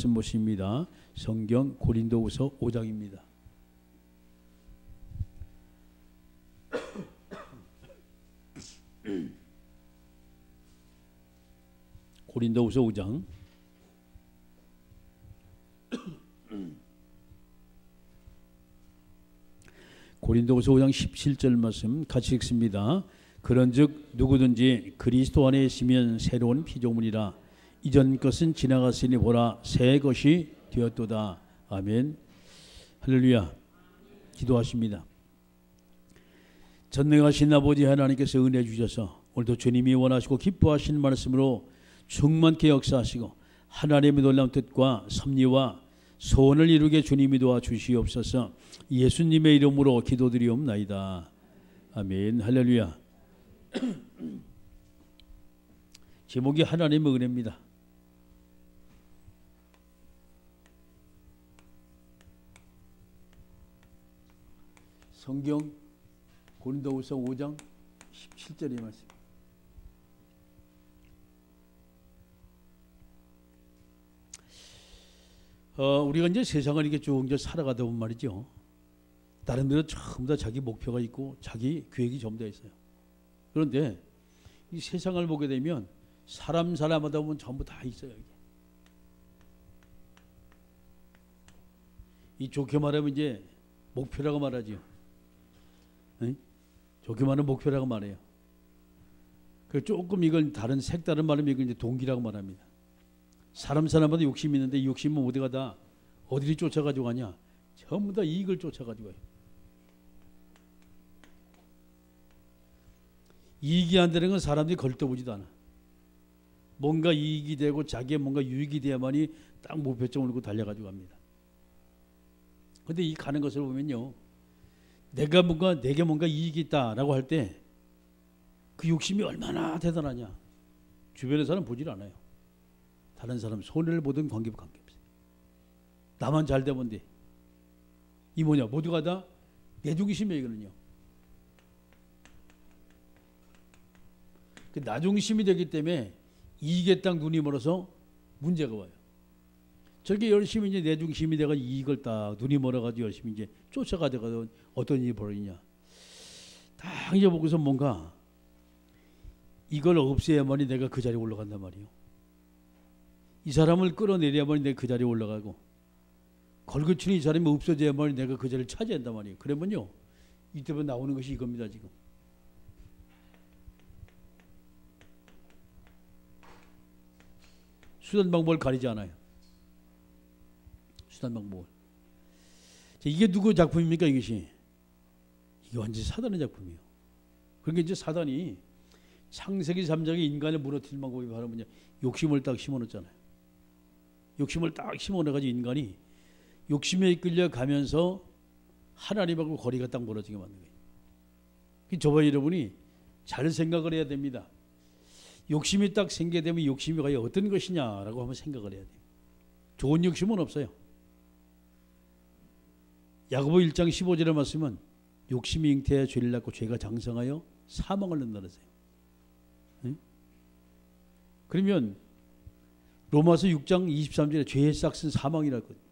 말씀 보십니다. 성경 고린도후서 5장입니다. 고린도후서 5장 고린도후서 5장 17절 말씀 같이 읽습니다. 그런즉 누구든지 그리스도 안에 있으면 새로운 피조물이라 이전 것은 지나갔으니 보라 새 것이 되었도다. 아멘. 할렐루야. 기도하십니다. 전능하신 아버지 하나님께서 은혜 주셔서 오늘도 주님이 원하시고 기뻐하시는 말씀으로 충만케 역사하시고 하나님의 놀라운 뜻과 섭리와 소원을 이루게 주님이 도와주시옵소서. 예수님의 이름으로 기도드리옵나이다. 아멘. 할렐루야. 제목이 하나님의 은혜입니다. 성경 고린도후서 5장 17절의 말씀. 우리가 이제 세상을 이렇게 쭉 이제 살아가다 보면 말이죠. 나름대로 전부 다 자기 목표가 있고 자기 계획이 전부 다 있어요. 그런데 이 세상을 보게 되면 사람마다 보면 전부 다 있어요. 이게. 이 좋게 말하면 이제 목표라고 말하죠. 네? 좋게 말하면 목표라고 말해요. 그 조금 이걸 다른 색다른 말하면 이걸 이제 동기라고 말합니다. 사람마다 욕심이 있는데 이 욕심은 어디가 다 어디를 쫓아가지고 가냐? 전부 다 이익을 쫓아가지고 가요. 이익이 안 되는 건 사람들이 걸떠보지도 않아. 뭔가 이익이 되고 자기의 뭔가 유익이 돼야만이 딱 목표점을 놓고 달려가지고 갑니다. 그런데 이 가는 것을 보면요, 내게 뭔가 이익이 있다라고 할 때 그 욕심이 얼마나 대단하냐. 주변의 사람 보질 않아요. 다른 사람 손해를 보든 관계없어요. 나만 잘 되면 돼. 이 뭐냐, 모두가 다 내중심이에요. 이거는요. 그 나중심이 되기 때문에 이익에 딱 눈이 멀어서 문제가 와요. 저렇게 열심히 이제 내중심이 돼가 이익을 딱 눈이 멀어가지고 열심히 이제 쫓아가다가 어떤 일이 벌어지냐. 딱 이제 보고서 뭔가 이걸 없애야만이 내가 그 자리에 올라간단 말이에요. 이 사람을 끌어내려야만이 내가 그 자리에 올라가고, 걸그치는 이 사람이 없어져야만이 내가 그 자리를 차지한단 말이에요. 그러면요, 이때부터 나오는 것이 이겁니다. 지금 수단 방법을 가리지 않아요. 수단 방법을. 이게 누구 작품입니까? 이것이 이게 완전히 사단의 작품이에요. 그러니까 이제 사단이 창세기 3장에 인간을 무너뜨릴 방법이 바로 뭐냐, 욕심을 딱 심어놓잖아요. 욕심을 딱 심어놔가지고 인간이 욕심에 이끌려 가면서 하나님하고 거리가 딱 멀어지게 만든 거예요. 저와 여러분이 잘 생각을 해야 됩니다. 욕심이 딱 생기게 되면 욕심이 과연 어떤 것이냐라고 한번 생각을 해야 돼요. 좋은 욕심은 없어요. 야고보 1장 15절에 말씀은 욕심이 잉태하여 죄를 낳고 죄가 장성하여 사망을 낳는다 그랬어요. 네? 그러면 로마서 6장 23절에 죄의 싹은 사망이라고 했거든요.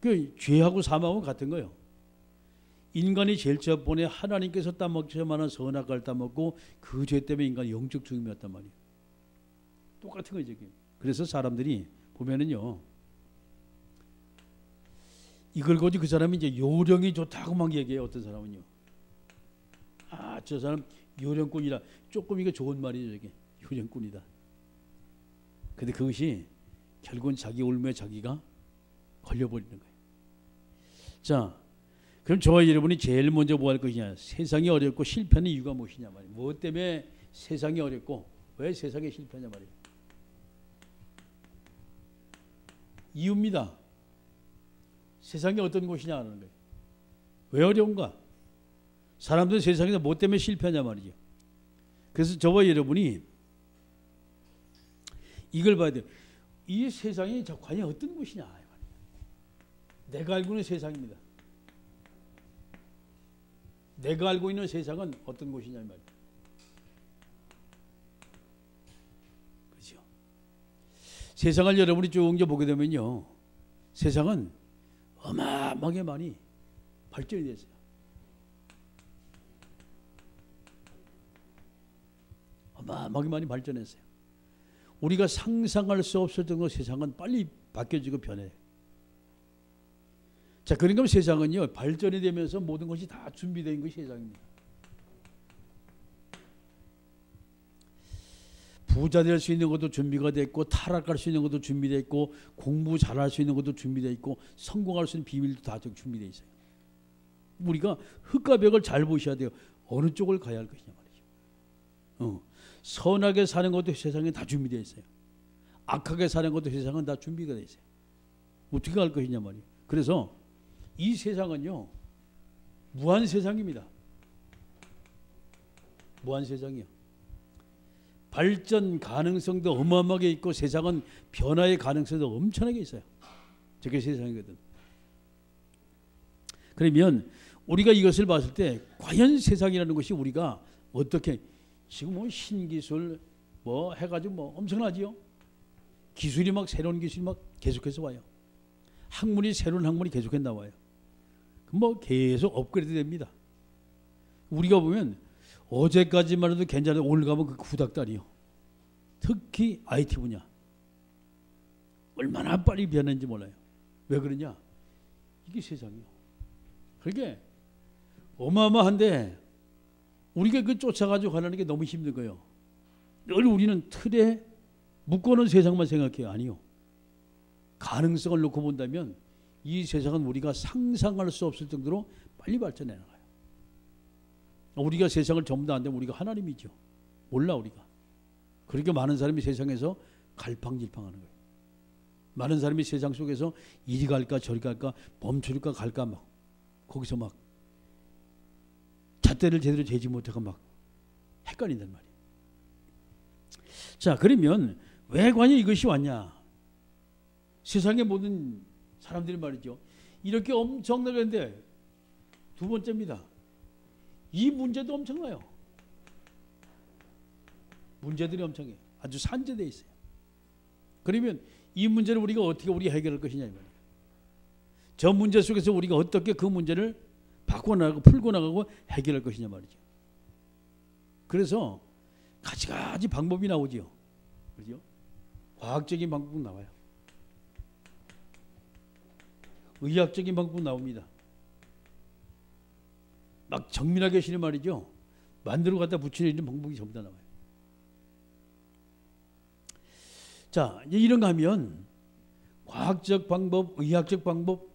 그 죄하고 사망은 같은 거예요. 인간이 제일 첫번에 하나님께서 따먹을 만한 선악과를 따먹고 그 죄 때문에 인간이 영적 죽음이 왔단 말이에요. 똑같은 거죠. 그래서 사람들이 보면은요, 이걸 가지고 그 사람이 이제 요령이 좋다고 막 얘기해요. 어떤 사람은요, 아, 저 사람 요령꾼이라. 조금 이게 좋은 말이죠. 이게 요령꾼이다. 근데 그것이 결국은 자기 올무에 자기가 걸려버리는 거예요. 자, 그럼 저와 여러분이 제일 먼저 뭐 할 것이냐? 세상이 어렵고 실패하는 이유가 무엇이냐 말이에요. 무엇 때문에 세상이 어렵고 왜 세상에 실패하냐 말이에요. 이유입니다. 세상이 어떤 곳이냐 하는 거예요. 왜 어려운가? 사람들은 세상에서 뭐 때문에 실패하냐 말이죠. 그래서 저와 여러분이 이걸 봐야 돼요. 이 세상이 과연 어떤 곳이냐. 내가 알고 있는 세상입니다. 내가 알고 있는 세상은 어떤 곳이냐 말이에요. 그렇죠? 세상을 여러분이 쭉 이제 보게 되면요, 세상은 어마어마하게 많이 발전이 됐어요. 어마어마하게 많이 발전했어요. 우리가 상상할 수 없을 정도로 세상은 빨리 바뀌어지고 변해요. 자, 그러니까 세상은요, 발전이 되면서 모든 것이 다 준비된 것이 세상입니다. 부자 될 수 있는 것도 준비가 됐고, 타락할 수 있는 것도 준비됐고, 공부 잘할 수 있는 것도 준비되어 있고, 성공할 수 있는 비밀도 다 준비되어 있어요. 우리가 흙과 벽을 잘 보셔야 돼요. 어느 쪽을 가야 할 것이냐 말이죠. 선하게 사는 것도 세상에 다 준비되어 있어요. 악하게 사는 것도 세상은 다 준비가 되어 있어요. 어떻게 할 것이냐 말이에요. 그래서 이 세상은요, 무한 세상입니다. 무한 세상이요. 발전 가능성도 어마어마하게 있고, 세상은 변화의 가능성도 엄청나게 있어요. 저게 세상이거든. 그러면 우리가 이것을 봤을 때 과연 세상이라는 것이 우리가 어떻게, 지금 뭐 신기술 뭐 해가지고 뭐 엄청나지요. 기술이 막, 새로운 기술이 막 계속해서 와요. 학문이, 새로운 학문이 계속해서 나와요. 뭐 계속 업그레이드 됩니다. 우리가 보면 어제까지만 해도 괜찮은데 오늘 가면 그 후닥다리요. 특히 IT 분야. 얼마나 빨리 변했는지 몰라요. 왜 그러냐? 이게 세상이요. 그게 어마어마한데 우리가 그 쫓아가지고 가는 게 너무 힘든 거예요. 늘 우리는 틀에 묶어놓은 세상만 생각해요. 아니요. 가능성을 놓고 본다면 이 세상은 우리가 상상할 수 없을 정도로 빨리 발전해 나가요. 우리가 세상을 전부 다 안 되면 우리가 하나님이죠. 몰라 우리가. 그렇게 많은 사람이 세상에서 갈팡질팡하는 거예요. 많은 사람이 세상 속에서 이리 갈까 저리 갈까 멈출까 갈까 막 거기서 막 잣대를 제대로 재지 못하고 막 헷갈린단 말이에요. 자, 그러면 왜 과연 이것이 왔냐? 세상의 모든 사람들이 말이죠. 이렇게 엄청나게 두 번째입니다. 이 문제도 엄청나요. 문제들이 엄청해요. 아주 산재되어 있어요. 그러면 이 문제를 우리가 어떻게 해결할 것이냐 이 말이에요. 저 문제 속에서 우리가 어떻게 그 문제를 바꿔나가고 풀고 나가고 해결할 것이냐 말이죠. 그래서 가지가지 방법이 나오죠. 그렇죠? 과학적인 방법은 나와요. 의학적인 방법은 나옵니다. 막 정밀하게 하시는 말이죠. 만들어 갖다 붙이는 방법이 전부 다 나와요. 자, 이런가 하면 과학적 방법, 의학적 방법,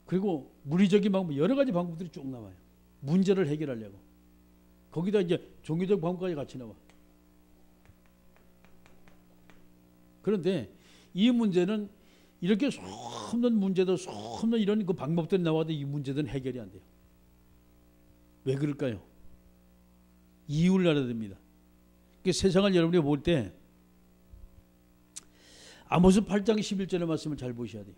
그리고 물리적인 방법, 여러 가지 방법들이 쭉 나와요. 문제를 해결하려고. 거기다 이제 종교적 방법까지 같이 나와. 그런데 이 문제는 이렇게 수없는 문제도 수없는 이런 그 방법들이 나와도 이 문제들은 해결이 안 돼요. 왜 그럴까요? 이유를 알아야 됩니다. 세상을 여러분이 볼 때 아모스 8장 11절의 말씀을 잘 보셔야 돼요.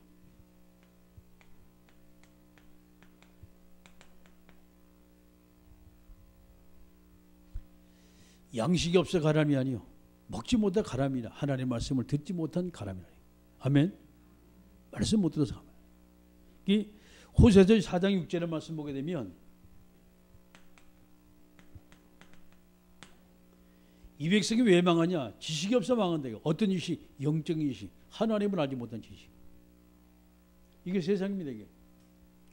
양식이 없어 가람이 아니요 먹지 못해 가람이라. 하나님의 말씀을 듣지 못한 가람이라. 아멘. 말씀 못 들어서 가면. 이 호세아서 4장 6절의 말씀 보게 되면 이 백성이 왜 망하냐? 지식이 없어 망한대요. 어떤 지식? 영적인 지식. 하나님을 알지 못한 지식. 이게 세상입니다. 이게.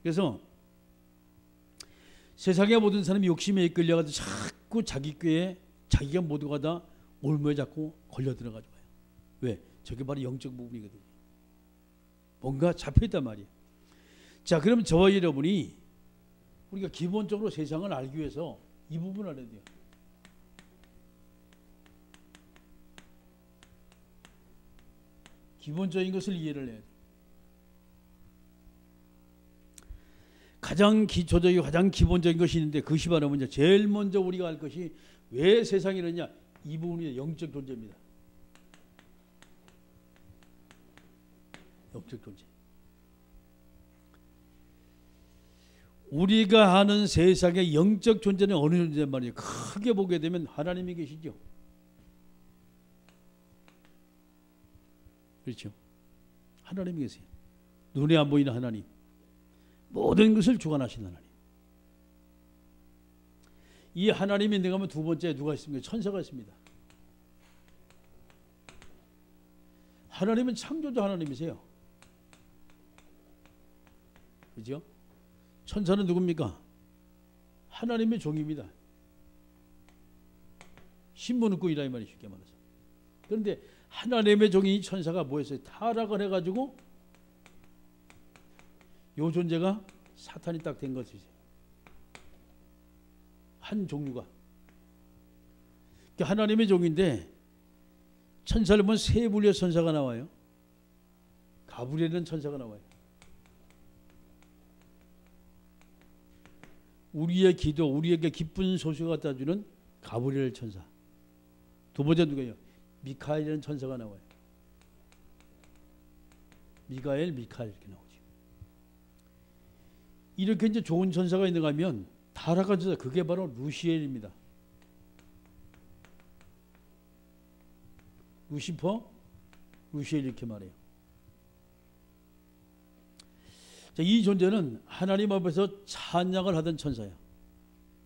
그래서 세상의 모든 사람이 욕심에 이끌려가서 자꾸 자기 꾀에 자기가 모두가 다 올무에 자꾸 걸려 들어가지고 와요. 왜? 저게 바로 영적 부분이거든요. 뭔가 잡혀있단 말이에요. 자, 그러면 저와 여러분이 우리가 기본적으로 세상을 알기 위해서 이 부분을 알아야 돼요. 기본적인 것을 이해를 해야 돼요. 가장 기초적이고 가장 기본적인 것이 있는데 그것이 바로 먼저 제일 먼저 우리가 알 것이 왜 세상이 이러냐? 이 부분이 영적 존재입니다. 영적 존재. 우리가 아는 세상의 영적 존재는 어느 존재란 말이에요? 크게 보게 되면 하나님이 계시죠. 그렇죠? 하나님이 계세요. 눈에 안 보이는 하나님. 모든 것을 주관하신 하나님. 이 하나님이 있는가 하면 두 번째 누가 있습니까? 천사가 있습니다. 하나님은 창조자 하나님이세요. 그죠? 천사는 누굽니까? 하나님의 종입니다. 신분은 꾸이라 이 말이 쉽게 말해서. 그런데 하나님의 종이 천사가 뭐였어요? 타락을 해가지고 요 존재가 사탄이 딱 된 것이죠. 한 종류가. 하나님의 종인데 천사를 보면 세 분류의 천사가 나와요. 가브리엘이라는 천사가 나와요. 우리의 기도, 우리에게 기쁜 소식을 갖다 주는 가브리엘 천사. 두 번째 누구예요? 미카엘이라는 천사가 나와요. 미카엘 이렇게 나오죠. 이렇게 이제 좋은 천사가 있는가 하면 타락한 천사, 그게 바로 루시엘입니다. 루시퍼, 루시엘 이렇게 말해요. 자, 이 존재는 하나님 앞에서 찬양을 하던 천사야.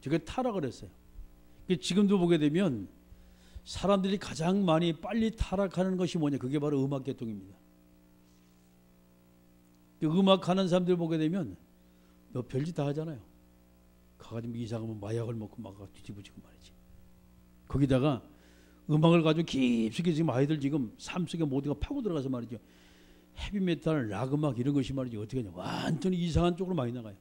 저게 타락을 했어요. 지금도 보게 되면 사람들이 가장 많이 빨리 타락하는 것이 뭐냐? 그게 바로 음악 계통입니다. 음악하는 사람들 보게 되면 몇 별짓 다 하잖아요. 가가지고 이상하면 마약을 먹고 막 뒤집어지고 말이지. 거기다가 음악을 가지고 깊숙이 지금 아이들 지금 삶 속에 모두가 파고 들어가서 말이죠. 헤비메탈, 락 음악 이런 것이 말이죠. 어떻게 하냐. 완전히 이상한 쪽으로 많이 나가요.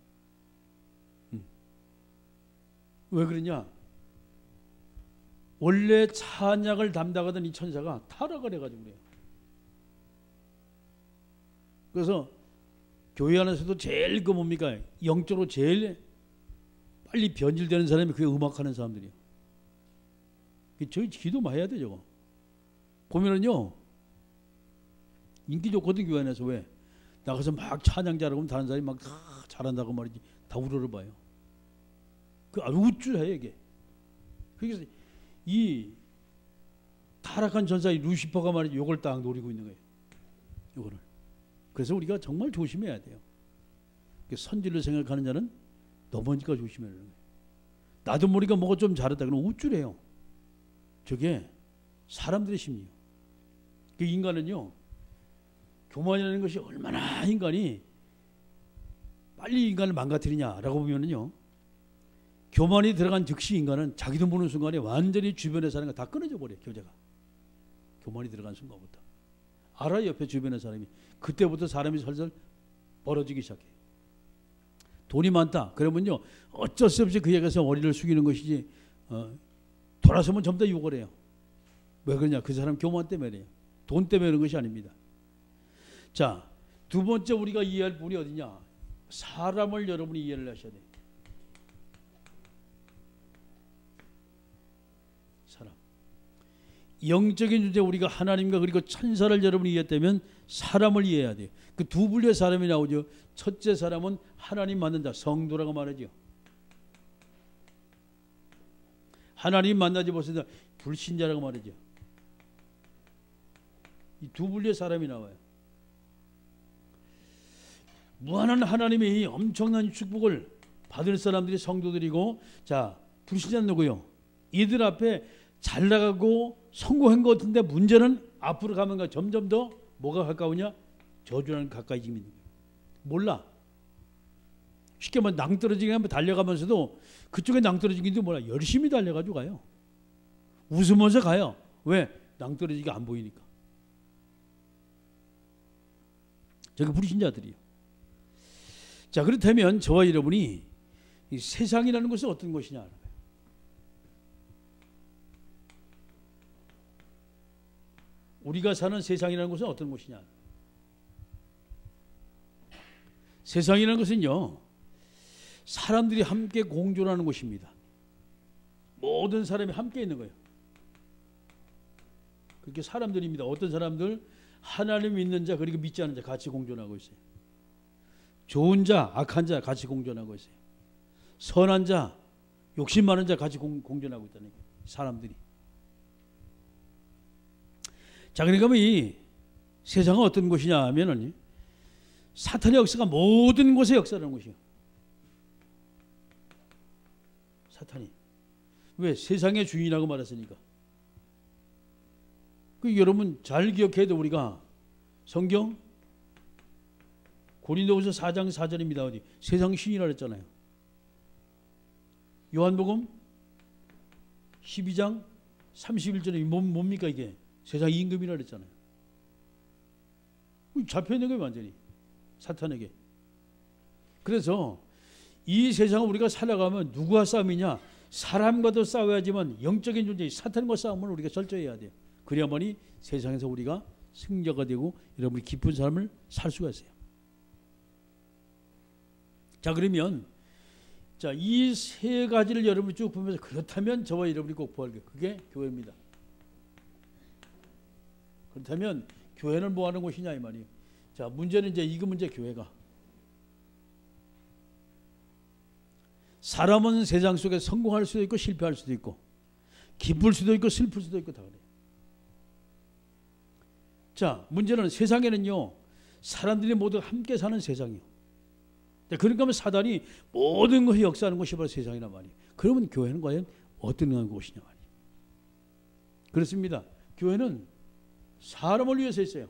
왜 그러냐? 원래 찬양을 담당하던 이 천사가 타락을 해가지고 그래요. 그래서 교회 안에서도 제일 그 뭡니까? 영적으로 제일 빨리 변질되는 사람이 그게 음악하는 사람들이에요. 저희 기도 많이 해야 돼 저거. 보면은요 인기 좋거든 교회 안에서. 왜? 나가서 막 찬양 잘하고 하면 다른 사람이 막 다 잘한다고 말이지. 다 우러러봐요. 그 아주 우쭐해 이게. 그래서 이 타락한 전사의 루시퍼가 말이지 요걸 딱 노리고 있는 거예요. 요거를. 그래서 우리가 정말 조심해야 돼요. 선질로 생각하는 자는 넘어지니까 조심해야 되는 거예요. 나도 모르니까 뭐가 좀 잘했다 그러면 우쭐해요. 저게 사람들의 심리예요. 그 인간은요, 교만이라는 것이 얼마나 인간이 빨리 인간을 망가뜨리냐라고 보면은요, 교만이 들어간 즉시 인간은 자기도 모르는 순간에 완전히 주변에 사는 거 다 끊어져 버려요. 교제가. 교만이 들어간 순간부터. 알아요, 옆에 주변의 사람이. 그때부터 사람이 설설 벌어지기 시작해요. 돈이 많다. 그러면요, 어쩔 수 없이 그에 가서 머리를 숙이는 것이지, 돌아서면 전부 다 욕을 해요. 왜 그러냐? 그 사람 교만 때문에 그래요. 돈 때문에 그런 것이 아닙니다. 자, 두 번째 우리가 이해할 분이 어디냐? 사람을 여러분이 이해를 하셔야 돼요. 사람. 영적인 존재 우리가 하나님과 그리고 천사를 여러분이 이해했다면 사람을 이해해야 돼요. 그 두 분류의 사람이 나오죠. 첫째 사람은 하나님 만난 자, 성도라고 말하죠. 하나님 만나지 못해서 불신자라고 말하죠. 이 두 분류의 사람이 나와요. 무한한 하나님의 이 엄청난 축복을 받을 사람들이 성도들이고, 자, 불신자는 누구요? 이들 앞에 잘 나가고 성공한 것 같은데 문제는 앞으로 가면 점점 더 뭐가 가까우냐? 저주라는 가까이 지는 거예요. 몰라. 쉽게 말하면 낭떠러지게 한번 달려가면서도 그쪽에 낭떠러지기도 몰라. 열심히 달려가지고 가요. 웃으면서 가요. 왜? 낭떠러지기가 안 보이니까. 저게 불신자들이에요. 자, 그렇다면 저와 여러분이 이 세상이라는 것은 어떤 것이냐 알아요. 우리가 사는 세상이라는 것은 어떤 것이냐. 세상이라는 것은요, 사람들이 함께 공존하는 곳입니다. 모든 사람이 함께 있는 거예요. 그렇게 사람들입니다. 어떤 사람들? 하나님 믿는 자 그리고 믿지 않는 자 같이 공존하고 있어요. 좋은 자, 악한 자 같이 공존하고 있어요. 선한 자, 욕심 많은 자 같이 공존하고 있다는 거예요. 사람들이. 자, 그러니까 이 세상은 어떤 곳이냐 하면은 사탄의 역사가 모든 곳에 역사하는 곳이에요. 사탄이. 왜? 세상의 주인이라고 말했으니까. 여러분 잘 기억해도 우리가 성경 고린도후서 4장 4절입니다. 어디? 세상 신이라 그랬잖아요. 요한복음 12장 31절에 뭡니까 이게? 세상 임금이라 그랬잖아요. 잡혀있는 거예요 완전히. 사탄에게. 그래서 이 세상을 우리가 살아가면 누구와 싸움이냐? 사람과도 싸워야지만 영적인 존재 사탄과 싸움을 우리가 철저해야 돼요. 그래야만이 세상에서 우리가 승자가 되고 여러분이 기쁜 삶을 살 수가 있어요. 자 그러면 이 세 가지를 여러분이 쭉 보면서 그렇다면 저와 여러분이 꼭 보아야 할 게 그게 교회입니다. 그렇다면 교회는 뭐 하는 곳이냐 이 말이에요. 자 문제는 이제 이거 문제 교회가 사람은 세상 속에 성공할 수도 있고 실패할 수도 있고 기쁠 수도 있고 슬플 수도 있고 다 그래요. 자 문제는 세상에는요 사람들이 모두 함께 사는 세상이요. 그러니까 하면 사단이 모든 것이 역사하는 것이 바로 세상이란 말이에요. 그러면 교회는 과연 어떤 곳이냐 말이에요. 그렇습니다. 교회는 사람을 위해서 있어요.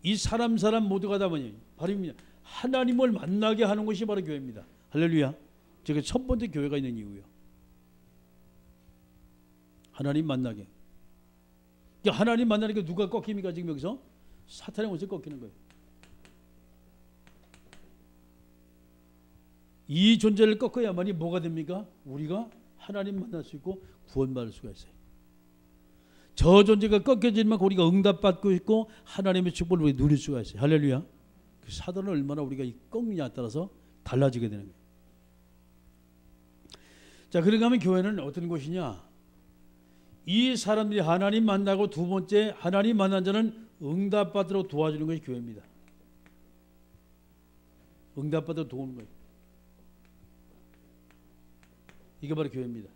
이 사람 모두가 다 뭐냐 바로 하나님을 만나게 하는 것이 바로 교회입니다. 할렐루야. 제가 첫 번째 교회가 있는 이유예요. 하나님 만나게. 그러니까 하나님 만나니까 누가 꺾입니까 지금 여기서? 사탄의 옷을 꺾이는 거예요. 이 존재를 꺾어야만이 뭐가 됩니까? 우리가 하나님 만날 수 있고 구원받을 수가 있어요. 저 존재가 꺾여지면 우리가 응답받고 있고 하나님의 축복을 우리 누릴 수가 있어요. 할렐루야. 그 사단을 얼마나 우리가 꺾느냐에 따라서 달라지게 되는 거예요. 자, 그러고 하면 교회는 어떤 곳이냐? 이 사람들이 하나님 만나고 두 번째 하나님 만난 자는 응답받도록 도와주는 것이 교회입니다. 응답받도록 도우는 거예요. 이게 바로 교회입니다.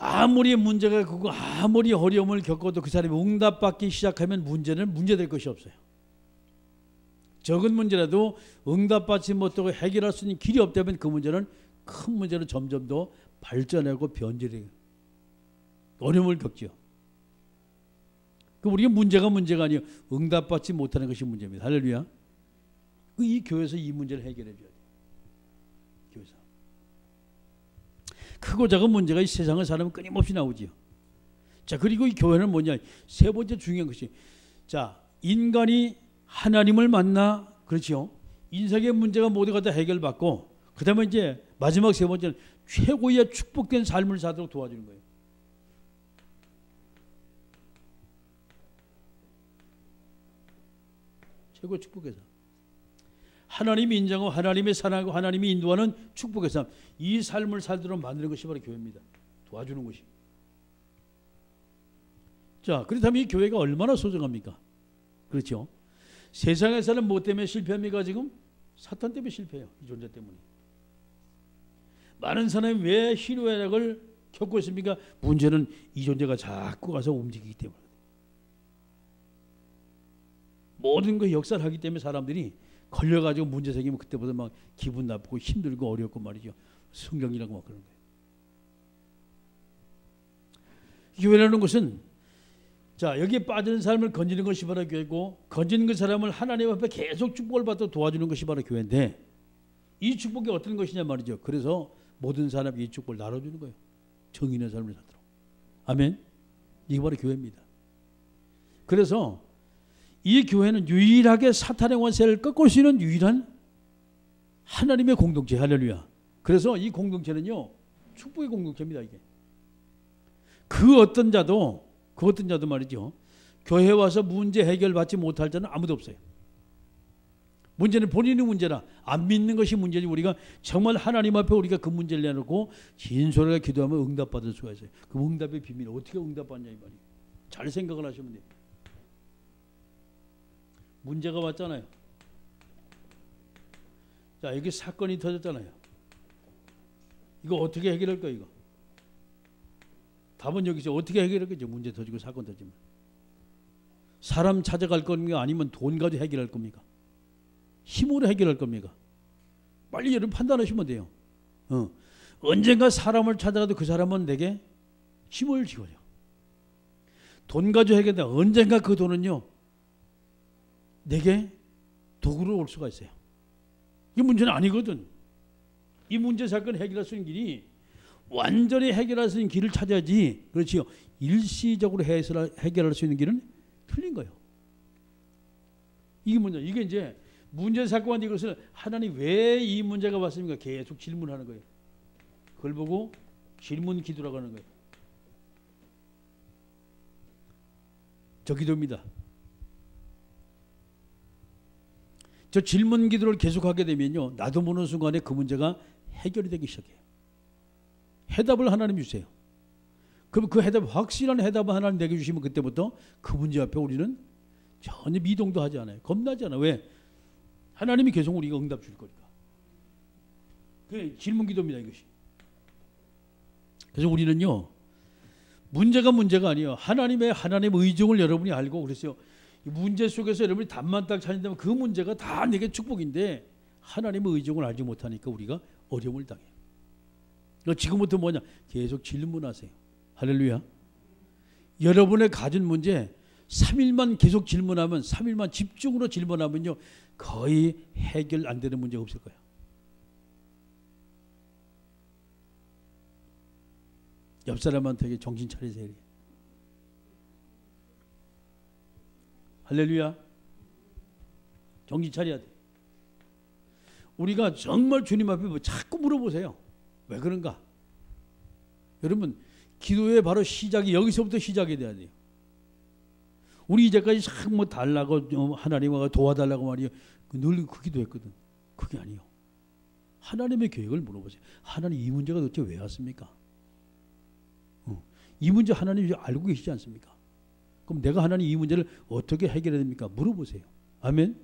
아무리 문제가 크고 아무리 어려움을 겪어도 그 사람이 응답받기 시작하면 문제는 문제될 것이 없어요. 적은 문제라도 응답받지 못하고 해결할 수 있는 길이 없다면 그 문제는 큰 문제로 점점 더 발전하고 변질해요. 어려움을 겪죠. 우리가 문제가 아니에요. 응답받지 못하는 것이 문제입니다. 할렐루야. 이 교회에서 이 문제를 해결해 줘야 돼요. 교회에서. 크고 작은 문제가 이 세상을 살면 끊임없이 나오지요. 자, 그리고 이 교회는 뭐냐? 세 번째 중요한 것이, 자, 인간이 하나님을 만나, 그렇지요. 인생의 문제가 모두가 다 해결받고, 그 다음에 이제 마지막 세 번째는 최고의 축복된 삶을 살도록 도와주는 거예요. 최고의 축복의 삶. 하나님이 인정하고 하나님의 사랑하고 하나님이 인도하는 축복의 삶. 이 삶을 살도록 만드는 것이 바로 교회입니다. 도와주는 것이. 자, 그렇다면 이 교회가 얼마나 소중합니까? 그렇죠. 세상에서는 뭐 때문에 실패합니까 지금? 사탄 때문에 실패해요. 이 존재 때문에. 많은 사람이 왜 희노애락을 겪고 있습니까? 문제는 이 존재가 자꾸 가서 움직이기 때문에. 모든 거 역사를 하기 때문에 사람들이 걸려가지고 문제 생기면 그때보다 막 기분 나쁘고 힘들고 어렵고 말이죠. 성경이라고 막 그런 거예요. 교회라는 것은, 자, 여기에 빠지는 사람을 건지는 것이 바로 교회고, 건지는 그 사람을 하나님 앞에 계속 축복을 받도록 도와주는 것이 바로 교회인데, 이 축복이 어떤 것이냐 말이죠. 그래서 모든 사람이 이 축복을 나눠주는 거예요. 정의의 삶을 살도록. 아멘. 이게 바로 교회입니다. 그래서 이 교회는 유일하게 사탄의 권세를 꺾을 수 있는 유일한 하나님의 공동체. 할렐루야. 그래서 이 공동체는요, 축복의 공동체입니다. 이게. 그 어떤 자도 말이죠, 교회 와서 문제 해결받지 못할 자는 아무도 없어요. 문제는 본인의 문제라 안 믿는 것이 문제지, 우리가 정말 하나님 앞에 우리가 그 문제를 내놓고 진솔하게 기도하면 응답받을 수가 있어요. 그 응답의 비밀은 어떻게 응답받냐 이 말이에요. 잘 생각을 하시면 돼요. 문제가 왔잖아요. 자, 여기 사건이 터졌잖아요. 이거 어떻게 해결할 거야 이거? 답은 여기 있어요. 어떻게 해결하겠죠? 문제 터지고 사건 터지면. 사람 찾아갈 겁니까? 아니면 돈 가지고 해결할 겁니까? 힘으로 해결할 겁니까? 빨리 여러분 판단하시면 돼요. 언젠가 사람을 찾아가도 그 사람은 내게 힘을 지어요. 돈 가지고 해결한다. 언젠가 그 돈은요 내게 도구로 올 수가 있어요. 이 문제는 아니거든. 이 문제 사건을 해결할 수 있는 길이 완전히 해결할 수 있는 길을 찾아야지. 그렇지요. 일시적으로 해결할 수 있는 길은 틀린 거예요. 이게 문제. 이게 이제 문제 사건한테 이것을 하나님 왜 이 문제가 왔습니까? 계속 질문하는 거예요. 그걸 보고 질문 기도라고 하는 거예요. 저 기도입니다. 저 질문 기도를 계속하게 되면요, 나도 모르는 순간에 그 문제가 해결이 되기 시작해요. 해답을 하나님 주세요. 그럼 그 해답, 확실한 해답을 하나님 내게 주시면 그때부터 그 문제 앞에 우리는 전혀 미동도 하지 않아요. 겁나지 않아요. 왜? 하나님이 계속 우리가 응답 줄 거니까. 그게 질문 기도입니다, 이것이. 그래서 우리는요, 문제가 아니에요. 하나님의 의정을 여러분이 알고 그랬어요. 이 문제 속에서 여러분이 답만 딱 찾는다면 그 문제가 다 내게 축복인데 하나님의 의정을 알지 못하니까 우리가 어려움을 당해요. 지금부터 뭐냐? 계속 질문하세요. 할렐루야. 여러분의 가진 문제 3일만 계속 질문하면, 3일만 집중으로 질문하면요, 거의 해결 안 되는 문제가 없을 거예요. 옆 사람한테 정신 차리세요. 할렐루야. 정신 차려야 돼. 우리가 정말 주님 앞에 자꾸 물어보세요. 왜 그런가? 여러분, 기도의 바로 시작이 여기서부터 시작이 돼야 돼요. 우리 이제까지 참 뭐 달라고 하나님과 도와달라고 말이에요. 늘 그 기도했거든. 그게 아니에요. 하나님의 계획을 물어보세요. 하나님, 이 문제가 도대체 왜 왔습니까? 이 문제 하나님이 알고 계시지 않습니까? 그럼 내가 하나님 이 문제를 어떻게 해결해야 됩니까? 물어보세요. 아멘.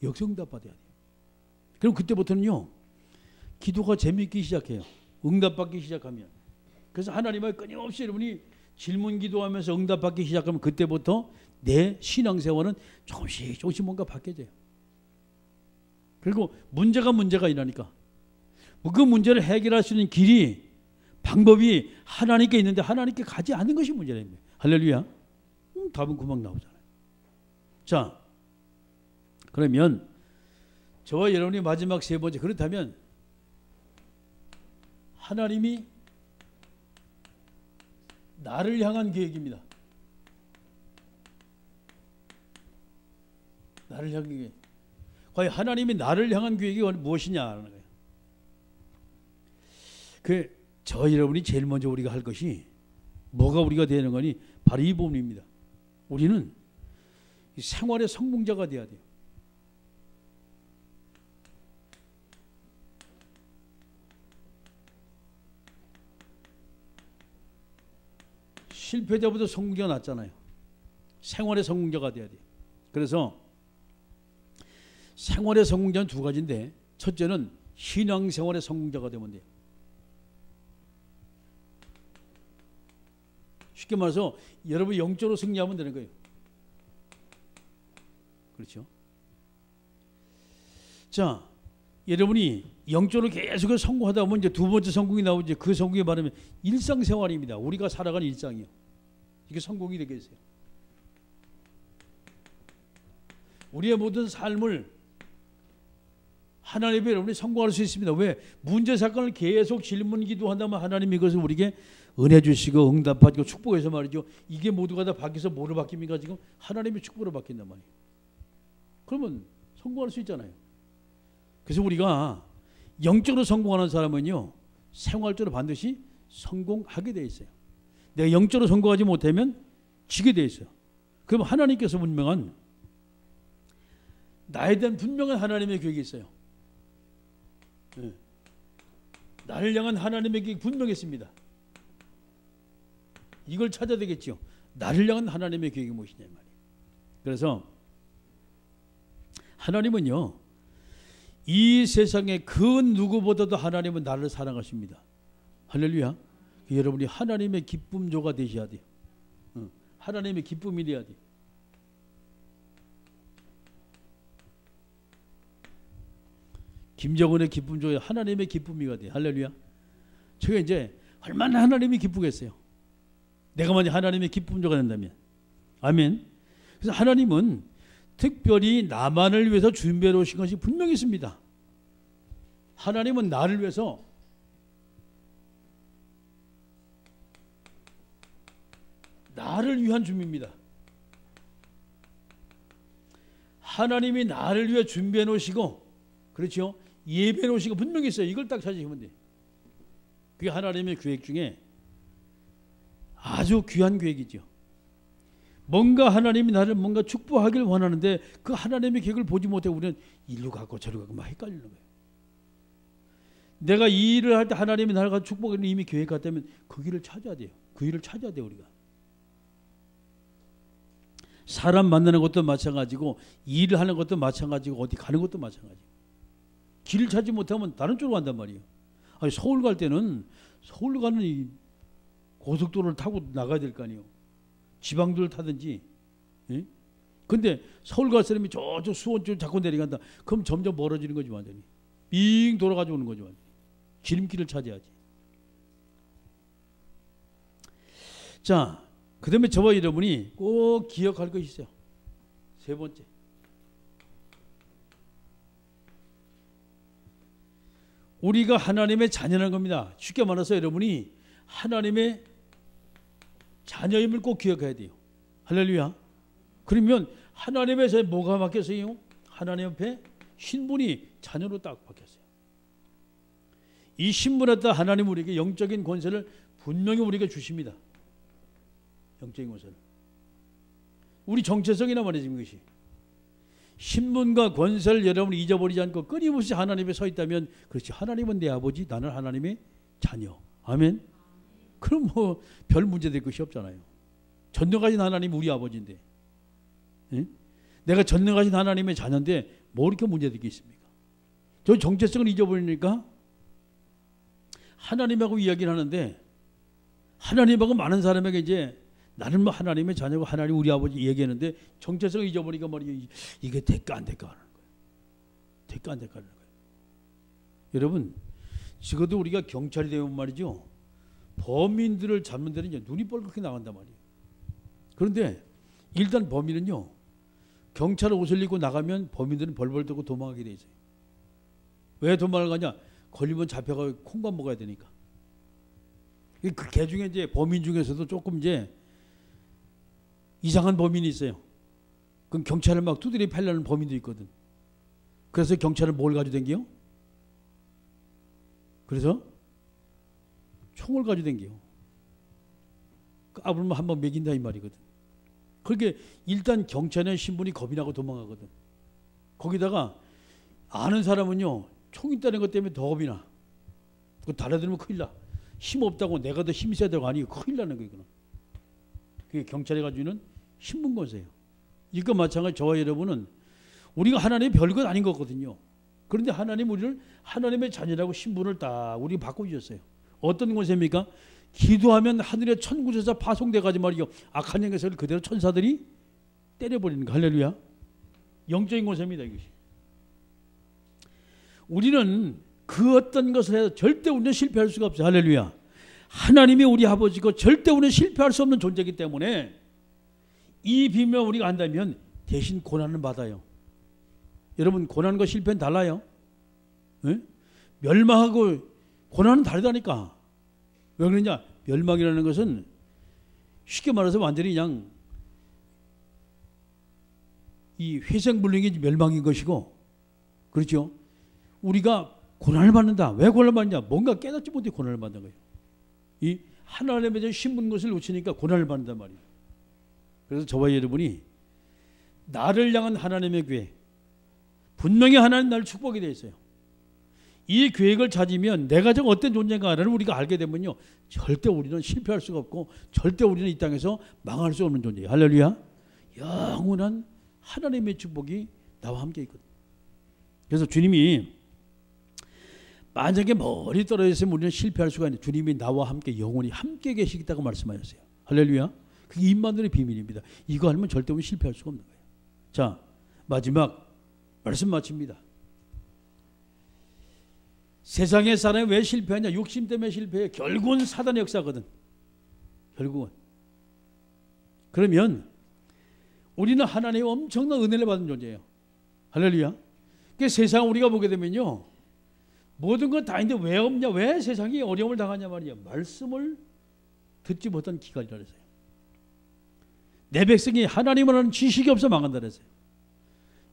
역성답 받아야 돼요. 그럼 그때부터는요, 기도가 재미있기 시작해요. 응답받기 시작하면. 그래서 하나님을 끊임없이 여러분이 질문 기도하면서 응답받기 시작하면 그때부터 내 신앙생활은 조금씩 뭔가 바뀌어져요. 그리고 문제가 일어나니까 그 문제를 해결할 수 있는 길이, 방법이 하나님께 있는데 하나님께 가지 않는 것이 문제랍니다. 할렐루야. 답은 금방 나오잖아요. 자, 그러면 저와 여러분이 마지막 세 번째, 그렇다면 하나님이 나를 향한 계획입니다. 나를 향한 계획. 과연 하나님이 나를 향한 계획이 무엇이냐는 거예요. 저 여러분이 제일 먼저 우리가 할 것이 뭐가 우리가 되는 거니? 바로 이 부분입니다. 우리는 생활의 성공자가 돼야 돼요. 실패자보다 성공자가 낫잖아요. 생활의 성공자가 돼야 돼요. 그래서 생활의 성공자는 두 가지인데, 첫째는 신앙생활의 성공자가 되면 돼요. 쉽게 말해서 여러분이 영적으로 승리하면 되는 거예요. 그렇죠? 자, 여러분이 영적으로 계속 성공하다 보면 이제 두 번째 성공이 나오죠. 그 성공이 말하면 일상생활입니다. 우리가 살아가는 일상이요. 이게 성공이 되겠어요. 우리의 모든 삶을 하나님의 여러분이 성공할 수 있습니다. 왜? 문제 사건을 계속 질문 기도한다면 하나님이 이것을 우리에게 은혜 주시고 응답하고 축복해서 말이죠. 이게 모두가 다 바뀌어서 뭐로 바뀝니까? 지금 하나님의 축복으로 바뀐단 말이에요. 그러면 성공할 수 있잖아요. 그래서 우리가 영적으로 성공하는 사람은요, 생활적으로 반드시 성공하게 돼 있어요. 내가 영적으로 성공하지 못하면 지게 돼 있어요. 그럼 하나님께서 분명한, 나에 대한 분명한 하나님의 계획이 있어요. 네. 나를 향한 하나님의 계획이 분명했습니다. 이걸 찾아야 되겠죠. 나를 향한 하나님의 계획이 무엇이냐 말이에요. 그래서 하나님은요, 이 세상에 그 누구보다도 하나님은 나를 사랑하십니다. 할렐루야. 여러분이 하나님의 기쁨조가 되셔야 돼요. 하나님의 기쁨이 돼야 돼요. 김정은의 기쁨조에 하나님의 기쁨이가 돼요. 할렐루야. 제가 이제 얼마나 하나님이 기쁘겠어요. 내가 만약 하나님의 기쁨조가 된다면. 아멘. 그래서 하나님은 특별히 나만을 위해서 준비해 놓으신 것이 분명히 있습니다. 하나님은 나를 위해서 나를 위한 준비입니다. 하나님이 나를 위해 준비해 놓으시고, 그렇죠? 예배해 놓으시고 분명히 있어요. 이걸 딱 찾으시면 돼요. 그게 하나님의 계획 중에 아주 귀한 계획이죠. 뭔가 하나님이 나를 뭔가 축복하길 원하는데 그 하나님의 계획을 보지 못해 우리는 일로 가고 저로 가고 막 헷갈리는 거예요. 내가 이 일을 할 때 하나님이 나를 가지고 축복을 이미 계획했다면 그 길을 찾아야 돼요. 그 일을 찾아야 돼요. 우리가. 사람 만나는 것도 마찬가지고 일을 하는 것도 마찬가지고 어디 가는 것도 마찬가지고 길을 찾지 못하면 다른 쪽으로 간단 말이에요. 아니, 서울 갈 때는 서울 가는 이 고속도로를 타고 나가야 될 거 아니에요. 지방도를 타든지. 예? 근데 서울 갈 사람이 저쪽 수원 쪽 자꾸 내려간다. 그럼 점점 멀어지는 거지 완전히. 빙 돌아가지고 오는 거죠. 완전히. 지름길을 찾아야지. 자, 그 다음에 저와 여러분이 꼭 기억할 것이 있어요. 세 번째. 우리가 하나님의 자녀라는 겁니다. 쉽게 말해서 여러분이 하나님의 자녀임을 꼭 기억해야 돼요. 할렐루야. 그러면 하나님의 자녀 뭐가 바뀌었어요? 하나님 앞에 신분이 자녀로 딱 바뀌었어요. 이 신분에 따라 하나님 우리에게 영적인 권세를 분명히 우리에게 주십니다. 영적인 권세를. 우리 정체성이나 말이지 이것이. 신분과 권세를 여러분이 잊어버리지 않고 끊임없이 하나님 앞에 서 있다면 그렇지. 하나님은 내 아버지, 나는 하나님의 자녀. 아멘. 그럼 뭐 별 문제 될 것이 없잖아요. 전능하신 하나님 우리 아버지인데, 예? 내가 전능하신 하나님의 자녀인데 뭐 이렇게 문제될 게 있습니까? 저 정체성을 잊어버리니까 하나님하고 이야기를 하는데 하나님하고 많은 사람에게 이제 나는 뭐 하나님의 자녀고 하나님 우리 아버지 얘기하는데 정체성을 잊어버리니까 말이에요. 이게 될까 안 될까 하는 거예요. 될까 안 될까 하는 거예요. 여러분, 적어도 우리가 경찰이 되면 말이죠. 범인들을 잡는 데는 이제 눈이 뻘겋게 나간단 말이에요. 그런데 일단 범인은요. 경찰 옷을 입고 나가면 범인들은 벌벌 떨고 도망가게 돼 있어요. 왜 도망을 가냐? 걸리면 잡혀가 콩밥 먹어야 되니까. 그 개 중에 이제 범인 중에서도 조금 이제 이상한 범인이 있어요. 그럼 경찰을 막 두드려 패려는 범인도 있거든. 그래서 경찰은 뭘 가지고 댕겨요? 그래서 총을 가지고 댕겨요. 까불면 한번 매긴다 이 말이거든. 그렇게 일단 경찰의 신분이 겁이 나고 도망가거든. 거기다가 아는 사람은요. 총 있다는 것 때문에 더 겁이 나. 그거 달아들면 큰일 나. 힘 없다고 내가 더 힘이 세야 되고 아니 큰일 나는 거예요. 그게 경찰이 가지고 있는 신분권세예요. 이거 마찬가지 저와 여러분은 우리가 하나님의 별것 아닌 거거든요. 그런데 하나님 우리를 하나님의 자녀라고 신분을 딱 우리 바꿔주셨어요. 어떤 권세입니까? 기도하면 하늘의 천군천사 파송돼가지고 말이요. 악한 영에서를 그대로 천사들이 때려버리는 거. 할렐루야. 영적인 권세입니다. 이것이. 우리는 그 어떤 것을 해서 절대 우리는 실패할 수가 없어요. 할렐루야. 하나님이 우리 아버지고 절대 우리는 실패할 수 없는 존재이기 때문에 이 비밀을 우리가 안다면 대신 고난을 받아요. 여러분 고난과 실패는 달라요. 네? 멸망하고 고난은 다르다니까. 왜 그러냐? 멸망이라는 것은 쉽게 말해서 완전히 그냥 이 회생불능이 멸망인 것이고, 그렇죠? 우리가 고난을 받는다. 왜 고난을 받느냐? 뭔가 깨닫지 못해 고난을 받는 거예요. 이 하나님의 신분 것을 놓치니까 고난을 받는단 말이에요. 그래서 저와 여러분이 나를 향한 하나님의 계획, 분명히 하나님 나를 축복이 되어 있어요. 이 계획을 찾으면 내가 저 어떤 존재인가를 우리가 알게 되면요. 절대 우리는 실패할 수가 없고 절대 우리는 이 땅에서 망할 수 없는 존재예요. 할렐루야. 영원한 하나님의 축복이 나와 함께 있거든요. 그래서 주님이 만약에 멀리 떨어져 있으면 우리는 실패할 수가 있는 주님이 나와 함께 영원히 함께 계시겠다고 말씀하셨어요. 할렐루야. 그게 임마누엘의 비밀입니다. 이거 하면 절대 우리 실패할 수가 없는 거예요. 자, 마지막 말씀 마칩니다. 세상의 사람이 왜 실패하냐? 욕심 때문에 실패해. 결국은 사단의 역사거든. 결국은. 그러면 우리는 하나님의 엄청난 은혜를 받은 존재예요. 할렐루야. 그 세상 우리가 보게 되면요, 모든 건 다 있는데 왜 없냐? 왜 세상이 어려움을 당하냐 말이야. 말씀을 듣지 못한 기갈이라 그랬어요. 내 백성이 하나님을 아는 지식이 없어 망한다 그랬어요.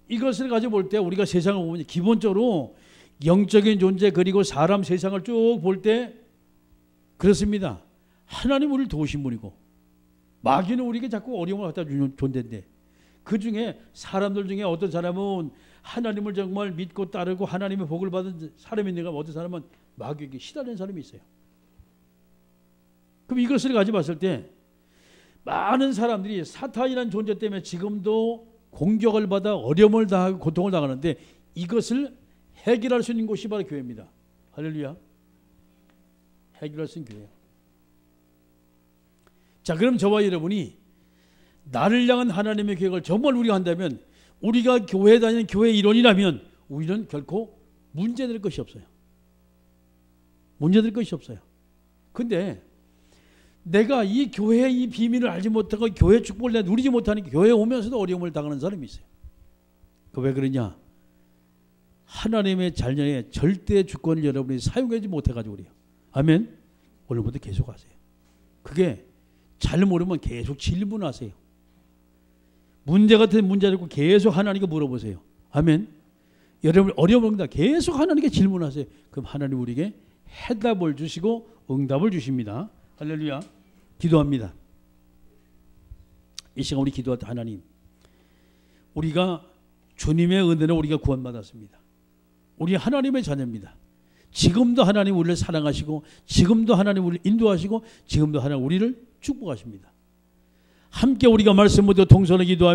이것을 가지고 볼 때 우리가 세상을 보면 기본적으로 영적인 존재 그리고 사람 세상을 쭉 볼 때 그렇습니다. 하나님 우리를 도우신 분이고 마귀는 우리에게 자꾸 어려움을 갖다 주는 존재인데, 그 중에 사람들 중에 어떤 사람은 하나님을 정말 믿고 따르고 하나님의 복을 받은 사람이 있는가, 어떤 사람은 마귀에게 시달리는 사람이 있어요. 그럼 이것을 가지고 봤을 때 많은 사람들이 사탄이라는 존재 때문에 지금도 공격을 받아 어려움을 당하고 고통을 당하는데, 이것을 해결할 수 있는 곳이 바로 교회입니다. 할렐루야. 해결할 수 있는 교회예요. 자, 그럼 저와 여러분이 나를 향한 하나님의 계획을 정말 우리가 한다면, 우리가 교회 다니는 교회 일원이라면 우리는 결코 문제될 것이 없어요. 문제될 것이 없어요. 근데 내가 이 교회의 이 비밀을 알지 못하고 교회 축복을 내가 누리지 못하니까 교회에 오면서도 어려움을 당하는 사람이 있어요. 그 왜 그러냐? 하나님의 자녀의 절대 주권을 여러분이 사용하지 못해가지고 그래요. 아멘. 오늘부터 계속 하세요. 그게 잘 모르면 계속 질문하세요. 문제 같은 문제를 듣고 계속 하나님께 물어보세요. 아멘. 여러분 어려움을 계속 하나님께 질문하세요. 그럼 하나님 우리에게 해답을 주시고 응답을 주십니다. 할렐루야. 기도합니다. 이 시간 우리 기도할 때 하나님, 우리가 주님의 은혜로 우리가 구원받았습니다. 우리 하나님의 자녀입니다. 지금도 하나님 우리를 사랑하시고, 지금도 하나님 우리를 인도하시고, 지금도 하나님 우리를 축복하십니다. 함께 우리가 말씀 모두 동서로 기도하며